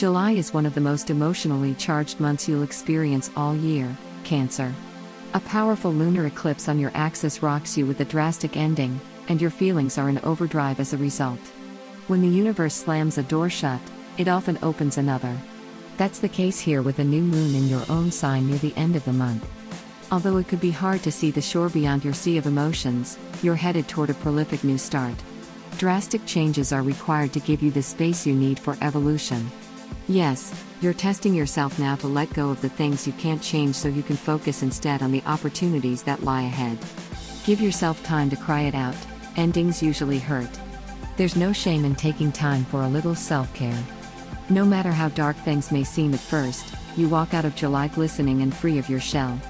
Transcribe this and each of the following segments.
July is one of the most emotionally charged months you'll experience all year, Cancer. A powerful lunar eclipse on your axis rocks you with a drastic ending, and your feelings are in overdrive as a result. When the universe slams a door shut, it often opens another. That's the case here with a new moon in your own sign near the end of the month. Although it could be hard to see the shore beyond your sea of emotions, you're headed toward a prolific new start. Drastic changes are required to give you the space you need for evolution. Yes, you're testing yourself now to let go of the things you can't change so you can focus instead on the opportunities that lie ahead. Give yourself time to cry it out. Endings usually hurt. There's no shame in taking time for a little self-care. No matter how dark things may seem at first, you walk out of July glistening and free of your shell.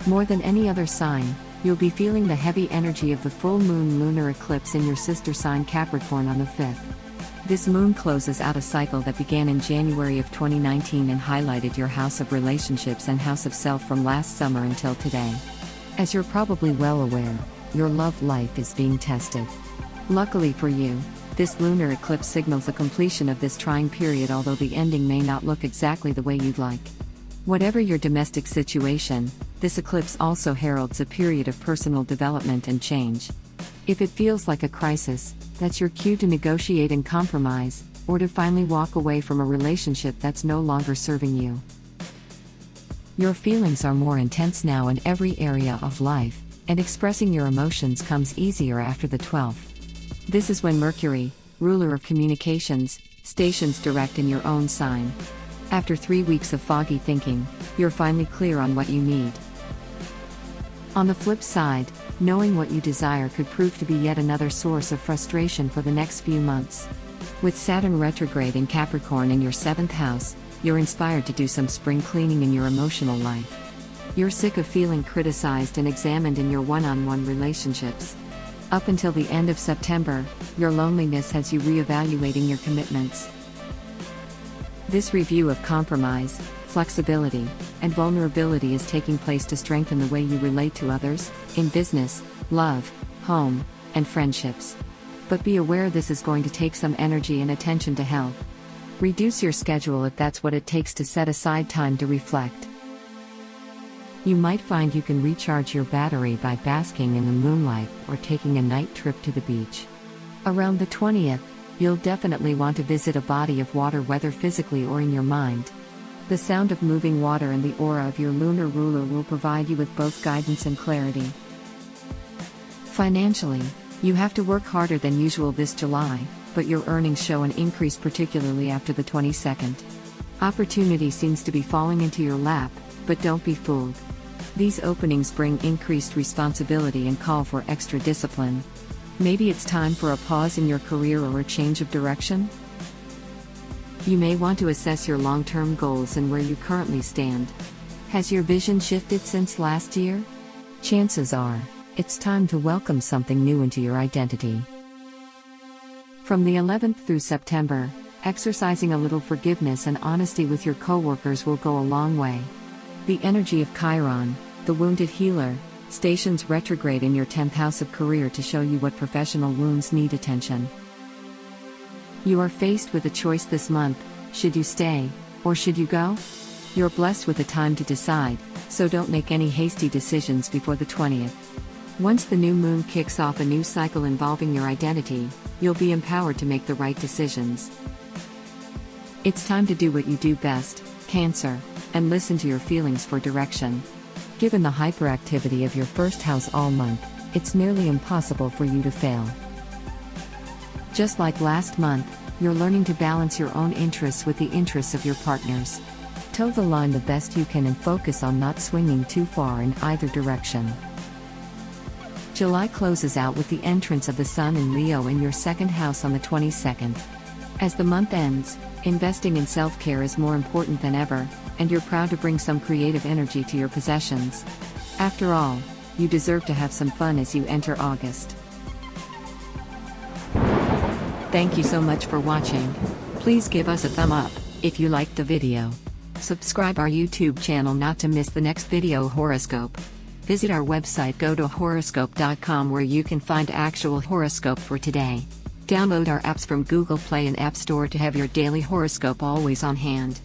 More than any other sign, you'll be feeling the heavy energy of the full moon lunar eclipse in your sister sign Capricorn on the 5th. This moon closes out a cycle that began in January of 2019 and highlighted your house of relationships and house of self from last summer until today. As you're probably well aware, your love life is being tested. Luckily for you, this lunar eclipse signals the completion of this trying period, although the ending may not look exactly the way you'd like. Whatever your domestic situation, this eclipse also heralds a period of personal development and change. If it feels like a crisis, that's your cue to negotiate and compromise, or to finally walk away from a relationship that's no longer serving you. Your feelings are more intense now in every area of life, and expressing your emotions comes easier after the 12th. This is when Mercury, ruler of communications, stations direct in your own sign. After 3 weeks of foggy thinking, you're finally clear on what you need. On the flip side, knowing what you desire could prove to be yet another source of frustration for the next few months. With Saturn retrograde in Capricorn in your 7th house, you're inspired to do some spring cleaning in your emotional life. You're sick of feeling criticized and examined in your one-on-one relationships. Up until the end of September, your loneliness has you reevaluating your commitments. This review of compromise, flexibility, and vulnerability is taking place to strengthen the way you relate to others, in business, love, home, and friendships. But be aware this is going to take some energy and attention to health. Reduce your schedule if that's what it takes to set aside time to reflect. You might find you can recharge your battery by basking in the moonlight or taking a night trip to the beach. Around the 20th, you'll definitely want to visit a body of water, whether physically or in your mind. The sound of moving water and the aura of your lunar ruler will provide you with both guidance and clarity. Financially, you have to work harder than usual this July, but your earnings show an increase, particularly after the 22nd. Opportunity seems to be falling into your lap, but don't be fooled. These openings bring increased responsibility and call for extra discipline. Maybe it's time for a pause in your career or a change of direction? You may want to assess your long-term goals and where you currently stand. Has your vision shifted since last year? Chances are, it's time to welcome something new into your identity. From the 11th through September, exercising a little forgiveness and honesty with your coworkers will go a long way. The energy of Chiron, the wounded healer, stations retrograde in your 10th house of career to show you what professional wounds need attention. You are faced with a choice this month: should you stay, or should you go? You're blessed with the time to decide, so don't make any hasty decisions before the 20th. Once the new moon kicks off a new cycle involving your identity, you'll be empowered to make the right decisions. It's time to do what you do best, Cancer, and listen to your feelings for direction. Given the hyperactivity of your first house all month, it's nearly impossible for you to fail. Just like last month, you're learning to balance your own interests with the interests of your partners. Toe the line the best you can and focus on not swinging too far in either direction. July closes out with the entrance of the Sun in Leo in your 2nd house on the 22nd. As the month ends, investing in self-care is more important than ever, and you're proud to bring some creative energy to your possessions. After all, you deserve to have some fun as you enter August. Thank you so much for watching. Please give us a thumb up if you liked the video. Subscribe our YouTube channel not to miss the next video horoscope. Visit our website GoToHoroscope.com where you can find actual horoscope for today. Download our apps from Google Play and App Store to have your daily horoscope always on hand.